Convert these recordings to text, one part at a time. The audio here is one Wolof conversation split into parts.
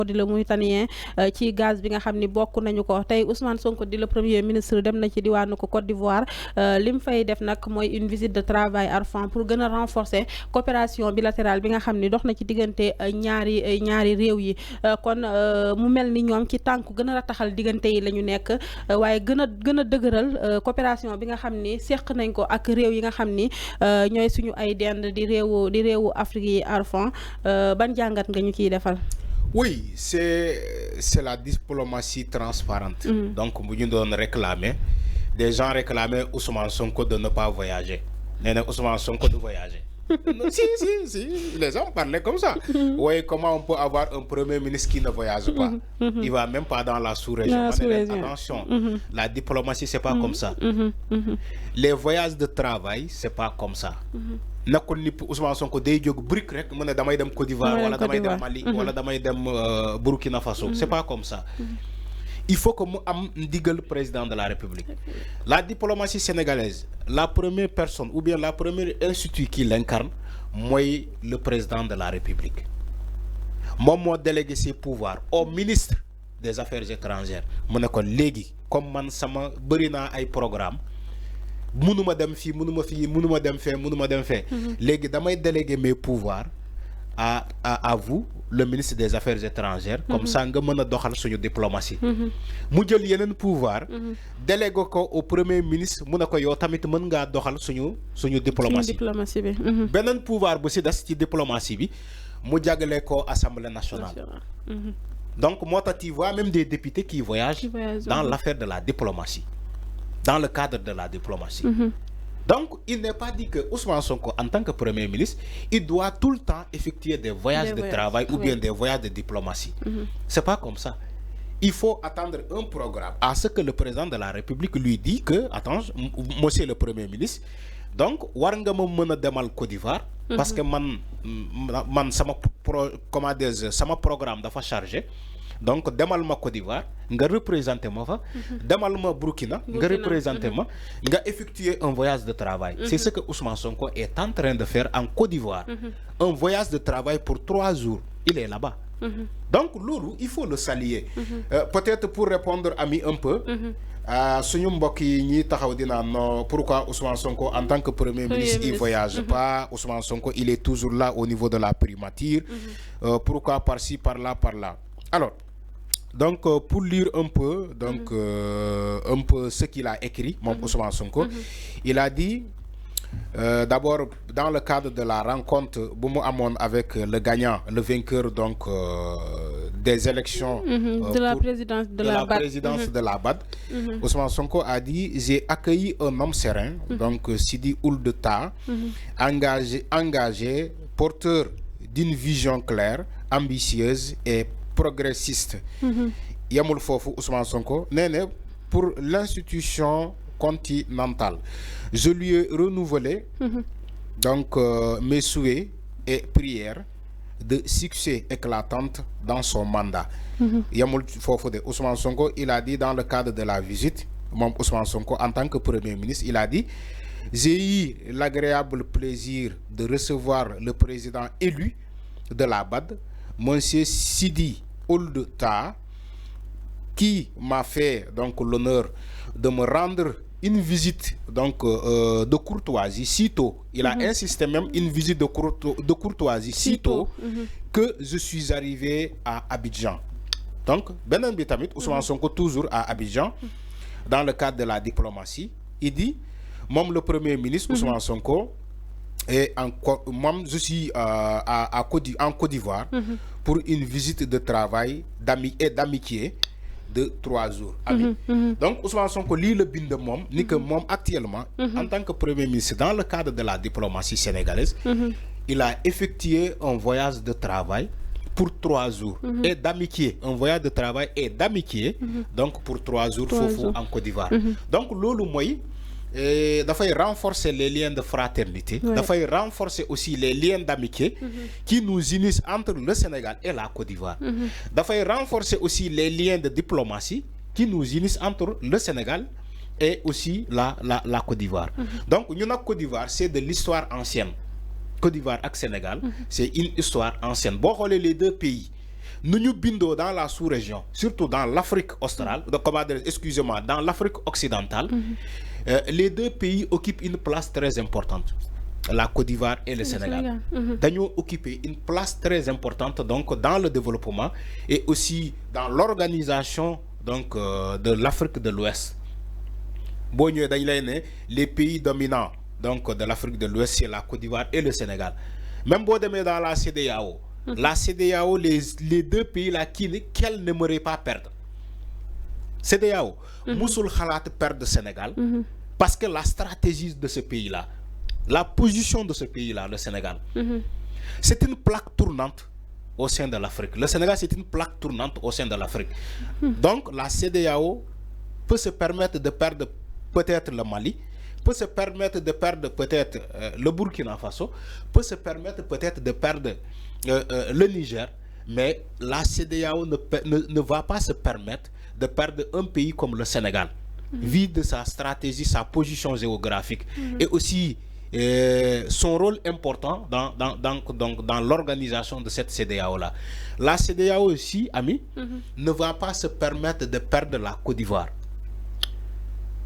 di le Mauritanien ci gaz bi nga xam ni bokk nañu ko tey Ousmane Sonko di le premier ministre dem na ci diwaanu ko Côte d'Ivoire lim fay def nag mooy une visite de travail Arfan pour gën a renforcer coopération bilatérale bi nga xam ni dox na ci diggante ñaari réew yi kon mu mel ni ñoom ci tànku gën a rataxal diggante yi la ñu nekk waaye gën a dëgëral coopération bi nga xam ni seq nañ ko ak réew yi nga xam ni ñooy suñu ay dend di réewu Afrique yi Arfan ban jàngat nga ñu ciy defal. Oui, c'est la diplomatie transparente. Donc, nous réclamer, des gens réclamaient Ousmane Sonko de ne pas voyager. Ousmane Sonko de voyager. Si, les gens parlaient comme ça. Oui, comment on peut avoir un premier ministre qui ne voyage pas? Il va même pas dans la sous-région. Attention, la diplomatie, c'est pas comme ça. Les voyages de travail, c'est pas comme ça. nakul ni Ousmane Sonko day jog brique rek mu ne damay dem Côte d'Ivoire wala damay dem Mali wala damay dem Burkina Faso c'est pas comme ça. Il faut que mu am ndigal président de la République. La diplomatie sénégalaise, la première personne ou bien la première institut qui l'incarne mooy le président de la République. Moom moo délégué ses pouvoirs au ministre des Affaires étrangères mu ne ko léegi comme man sama bëri naa ay programme mënuma dem fii mënuma dem fee léegi damay déléguer mes pouvoirs à vous le ministre des Affaires étrangères comme ça nga mën a doxal suñu diplomatie mu jël yeneen pouvoir délégué ko au premier ministre mu ne ko yow tamit mën ngaa doxal suñu diplomatie bi beneen pouvoir bu si des ci diplomatie bi mu jàggale ko Assemblée nationale donc moo tax tu vois même des députés qui voyagent dans l'affaire de la diplomatie, dans le cadre de la diplomatie. Donc, il n'est pas dit que Ousmane Sonko, en tant que Premier ministre, il doit tout le temps effectuer des voyages de travail ou bien des voyages de diplomatie. C'est pas comme ça. Il faut attendre un programme à ce que le président de la République lui dit que, attends, monsieur le Premier ministre, donc, war nga ma mën a demal Côte d'Ivoire parce que man sama programme dafa chargé. Donc demal ma Côte d'Ivoire nga représenter ma fa demal ma Burkina nga représenter ma nga effectuer un voyage de travail. C'est ce que Ousmane Sonko est en train de faire en Côte d'Ivoire. Un voyage de travail pour 3 jours. Il est là-bas. Donc loolu il faut le saluer. Peut-être pour répondre à mi un peu suñu mbokk yi ñi taxaw dina non pourquoi Ousmane Sonko en tant que premier ministre il voyage pas. Ousmane Sonko il est toujours là au niveau de la primature. Pourquoi par-ci par-là par-là. Alors donc pour lire un peu donc un peu ce qu'il a écrit mon Ousmane Sonko, il a dit d'abord dans le cadre de la rencontre bu mu amoon avec le gagnant, le vainqueur donc des élections de la présidence de la BAD, Ousmane Sonko a dit j'ai accueilli un homme serein, donc Sidi Ould Tah, engagé, porteur d'une vision claire, ambitieuse et progressiste. Yamul fofu Ousmane Sonko nee pour l'institution continentale je lui ai renouvelé donc mes souhaits et prières de succès éclatant dans son mandat. Yamul fofu de Ousmane Sonko, il a dit dans le cadre de la visite mon Ousmane Sonko en tant que premier ministre, il a dit j'ai eu l'agréable plaisir de recevoir le président élu de la BAD, monsieur Sidi Ould Tah, qui m'a fait donc l'honneur de me rendre une visite donc de courtoisie sitôt. Il a insisté même une visite de courtoisie sitôt que je suis arrivé à Abidjan. Donc benen bi tamit Ousmane Sonko toujours à Abidjan dans le cadre de la diplomatie, il dit même le premier ministre Ousmane Sonko et moi je suis en Côte d'Ivoire pour une visite de travail et d'amitié de 3 jours. Donc Ousmane Sonko lit le bind mom ni que mom actuellement en tant que premier ministre dans le cadre de la diplomatie sénégalaise, il a effectué un voyage de travail pour 3 jours et d'amitié, un voyage de travail et d'amitié donc pour 3 jours en Côte d'Ivoire. Donc lolu moy dafay renforcer les liens de fraternité, dafay renforcer aussi les liens d'amitié qui nous unissent entre le Sénégal et la Côte d'Ivoire. Dafay renforcer aussi les liens de diplomatie qui nous unissent entre le Sénégal et aussi la Côte d'Ivoire. Donc nous la Côte d'Ivoire, c'est de l'histoire ancienne. Côte d'Ivoire et Sénégal, c'est une histoire ancienne. Bon, les deux pays, nous nous bindons dans la sous-région, surtout dans l'Afrique australe, excusez-moi, dans l'Afrique occidentale, les deux pays occupent une place très importante. La Côte d'Ivoire et le Sénégal. Nous occupé une place très importante donc dans le développement et aussi dans l'organisation donc de l'Afrique de l'Ouest. Bon, les pays dominants donc de l'Afrique de l'Ouest, c'est la Côte d'Ivoire et le Sénégal. Même bon, dans la CEDEAO, la CEDEAO, les deux pays là qu'elle n'aimerait pas perdre. CEDEAO, Moussoul Khalat perd le Sénégal parce que la stratégie de ce pays là, la position de ce pays-là, le Sénégal, c'est une plaque tournante au sein de l'Afrique. Le Sénégal, c'est une plaque tournante au sein de l'Afrique. Donc, la CEDEAO peut se permettre de perdre peut-être le Mali, peut se permettre de perdre peut-être le Burkina Faso, peut se permettre peut-être de perdre le Niger, mais la CEDEAO ne va pas se permettre de perdre un pays comme le Sénégal, vu de sa stratégie, sa position géographique et aussi son rôle important dans l'organisation de cette CEDEAO-là. La CEDEAO aussi, amis, ne va pas se permettre de perdre la Côte d'Ivoire.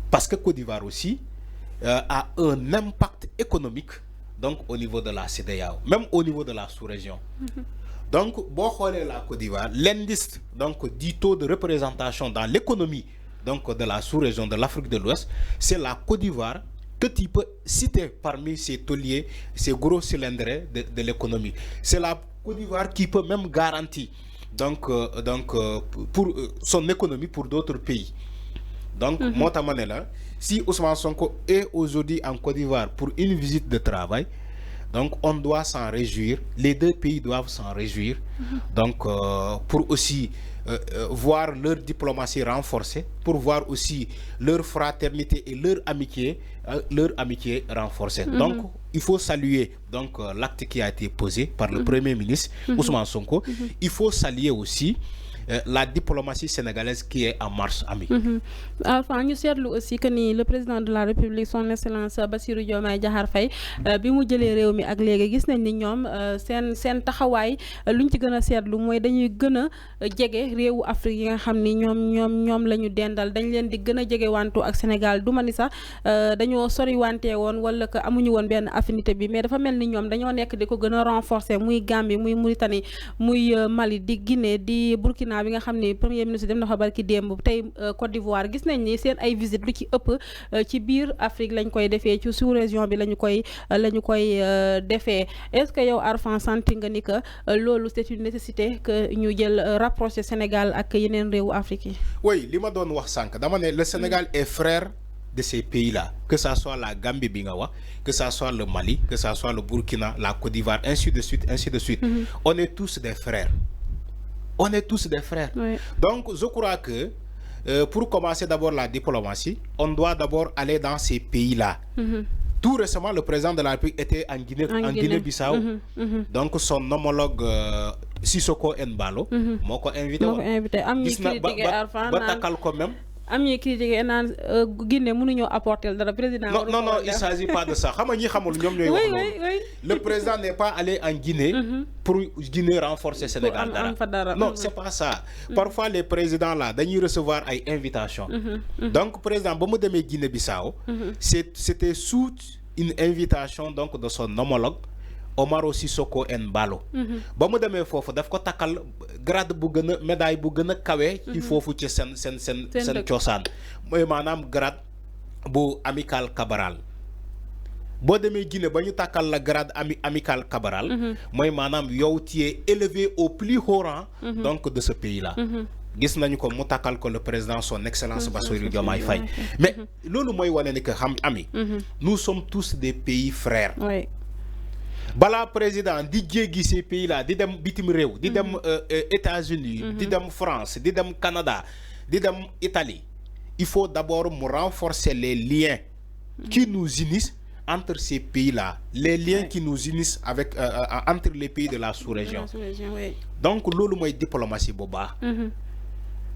Parce que Côte d'Ivoire aussi a un impact économique donc, au niveau de la CEDEAO, même au niveau de la sous-région. Donc, la Côte d'Ivoire, l'indice du taux de représentation dans l'économie de la sous-région de l'Afrique de l'Ouest, c'est la Côte d'Ivoire que tu peux citer parmi ces tauliers, ces gros cylindres de l'économie. C'est la Côte d'Ivoire qui peut même garantir pour son économie pour d'autres pays. Donc, si Ousmane Sonko est aujourd'hui en Côte d'Ivoire pour une visite de travail, donc on doit s'en réjouir, les deux pays doivent s'en réjouir, donc pour aussi voir leur diplomatie renforcée, pour voir aussi leur fraternité et leur amitié renforcée. Donc il faut saluer donc l'acte qui a été posé par le Premier ministre Ousmane Sonko. Il faut saluer aussi la diplomatie sénégalaise qui est en marche, ami. Enfin, ñu seetlu aussi que ni le président de la République son excellence Bassirou Diomaye Diakhar Faye bi mu jëlee réew mi ak léegi gis nañ ni ñoom seen taxawaay luñ ci gën a seetlu mooy dañuy gën a jege réewu Afrique yi nga xam ni ñoom la ñu dendal dañ leen di gën a jege wantu ak Sénégal du ma ni sax dañoo sori wante woon wala que amuñu woon benn affinité bi mais dafa mel ni ñoom dañoo nekk di ko gën a renforcer muy Gambie muy Mauritanie muy Mali di Guinée di Burkina bi nga xam ni premier ministre dem na fa barki démb tey Côte d'Ivoire gis nañ ni seen ay visite lu ci ëpp ci biir Afrique lañ koy defee ci sous-région bi lañu koy defee. Est-ce que yow Arfan santi nga ni que loolu c'est une nécessité que ñu jël rapprocher Sénégal ak yeneen réewu Afrique yi? Oui, li ma doon wax sànq dama ne le Sénégal est frère de ces pays-là, que ça soit la Gambie bi nga wax, que ça soit le Mali, que ça soit le Burkina, la Côte d'Ivoire, ainsi de suite. On est tous des frères. On est tous des frères. Oui. Donc, je crois que pour commencer d'abord la diplomatie, on doit d'abord aller dans ces pays-là. Tout récemment, le président de la République était en Guinée-Bissau. Donc, son homologue Sissoko Embalo m'a invité. Quand même. am ñuy critiquer naan Guinée mënuñoo apporter dara président. Non, il ne s'agit pas de ça. Le président n'est pas allé en Guinée pour Guinée renforcer Sénégal. Non, c'est pas ça. Parfois, les présidents là, ils recevoir une invitation. Donc, le président, si je suis Guinée-Bissau, c'était sous une invitation donc, de son homologue. Omaro Sissoko Embalo. Ba mu demee foofu daf ko takkal grade bu gën a médaille bu gën a kawe ci foofu ci seen cosaan mooy maanaam grade bu amical Cabral. boo demee Guinée ba ñu takkal la grade amical Cabral mooy maanaam yow tu es élevé au plus haut rang donc de ce pays là. gis nañu ko mu takkal ko le président son excellence Bassirou Diomaye Faye. Mais loolu mooy wane ni que xam ami nous sommes tous des pays frères. Oui. Bala président di jéggi ces pays là di dem bitim réew di dem États-Unis di dem France di dem Canada di dem Italie, il faut d'abord renforcer les liens qui nous unissent entre ces pays là, les liens qui nous unissent avec entre les pays de la sous-région. Oui. Donc lolu moy diplomatie bu baax.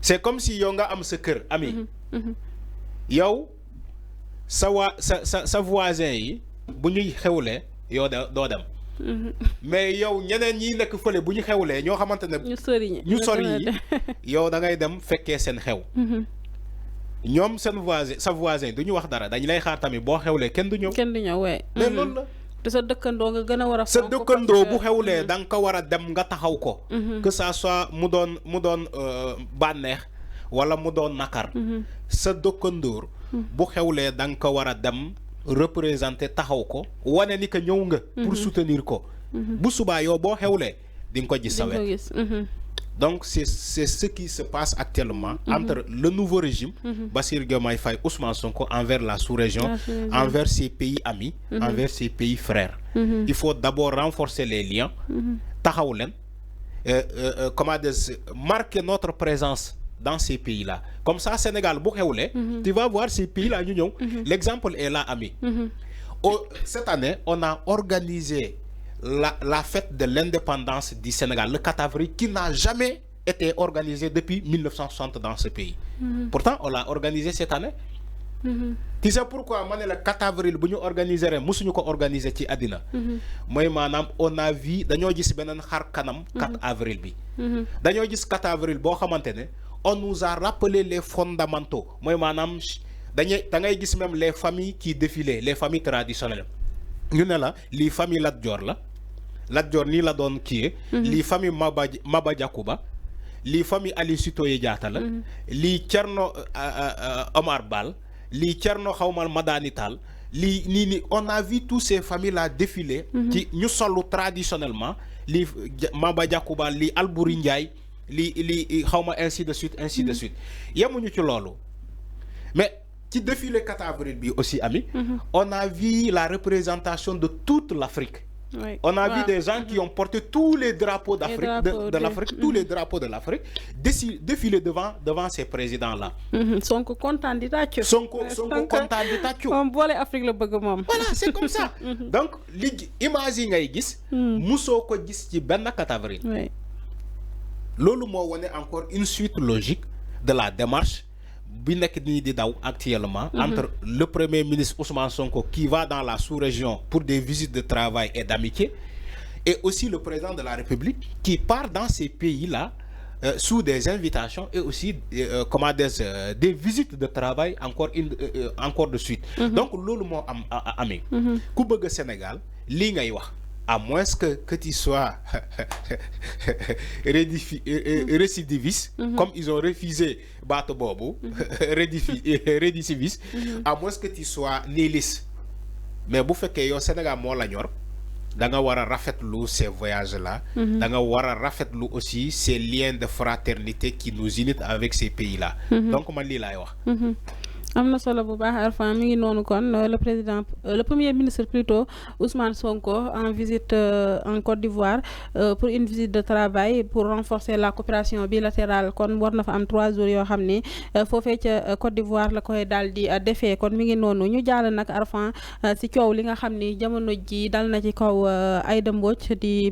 C'est comme si yow nga am sa kër ami yow sa voisin yi bu ñuy xewle yow doo dem mais yow ñeneen ñi nekk fële bu ñu xewlee ñoo xamante ne ñu sori yi yow da ngay dem fekkee seen xew ñoom seen voisin sa voisin du ñu wax dara dañ lay xaar tamit boo xewlee kenn du ñëw mais loolu la te sa dëkkandoo nga gën a war a sa dëkkandoo bu xewlee da nga ko war a dem nga taxaw ko que ça soit mu doon bànneex wala mu doon nakar sa dëkkandoor bu xewlee da nga ko war a dem représenter taxaw ko wane ni que ñëw nga pour soutenir ko bu subaa yow boo xewlee di nga ko gis sa wet donc c'est ce qui se passe actuellement entre le nouveau régime Bassirou Diomaye Faye Ousmane Sonko envers la sous-région envers ses pays amis envers ses pays frères il faut d'abord renforcer les liens taxaw leen comment dire marquer notre présence dans ces pays-là comme ça Sénégal bu xewlee tu vas voir ces pays-là ñu ñëw l'exemple est là ami cette année on a organisé la fête de l'indépendance du Sénégal, le 4 avril, qui n'a jamais été organisé depuis 1960 dans ce pays. Pourtant, on l'a organisé cette année. Tu sais pourquoi le 4 avril, nous organisons, nous organisé ci Adina. Moi, madame, on a vu, dañoo gis benen xar kanam 4 avril bi. Dañoo gis 4 avril bo xamantene, on nous a rappelé les fondamentaux. Moi, madame, da ngay gis même les familles qui défilaient, les familles traditionnelles. Ñu ne la lii famille Lat Dior la Lat Dior nii la doon kii lii famille Maba Diakhouba lii famille Aline Sitoé Diatta la lii Thierno Omar Bal lii Thierno xawma Madani Tall lii nii on a vu tous ces familles là défiler ci ñu solu traditionnellement lii Maba Diakhouba lii Albouri Ndiaye lii xawma ainsi de suite yemuñu ci loolu mais qui défile 4 avril aussi, ami, on a vu la représentation de toute l'Afrique. Oui. On a vu des gens qui ont porté tous les drapeaux d'Afrique, de l'Afrique, tous les drapeaux de l'Afrique, défiler devant ces présidents-là. Sonko content de tâcher. Sonko content de tâcher. On voit l'Afrique le bagomam. Voilà, c'est comme ça. Donc, imagine ngay gis, muso ko gis ci ben 4 avril. Oui. Lolu mo woné encore une suite logique de la démarche actuellement entre le premier ministre Ousmane Sonko qui va dans la sous-région pour des visites de travail et d'amitié et aussi le président de la République qui part dans ces pays-là sous des invitations et aussi des visites de travail encore de suite. Donc lolu mo am amé ku bëgg Sénégal li ngay wax à moins que tu sois récidiviste, comme ils ont refusé Bato Bobo, récidiviste, à moins que tu sois nihiliste. Mais vous faites que au Sénégal, moi, la ñor, da nga wara rafetlu ces voyages-là, da nga wara rafetlu aussi ces liens de fraternité qui nous unissent avec ces pays-là. Donc, man li lay wax. Amna solo bu baax Arfan mi ngi noonu kon le premier ministre plutôt Ousmane Sonko en visite en Côte d'Ivoire pour une visite de travail pour renforcer la coopération bilatérale kon war na fa am 3 jours yoo xam ni foofee ca Côte d'Ivoire la koy daal di defee kon mi ngi noonu ñu jàll nag Arfan si coow li nga xam ni jamono ji dal na ci kaw Aïda Mbodj di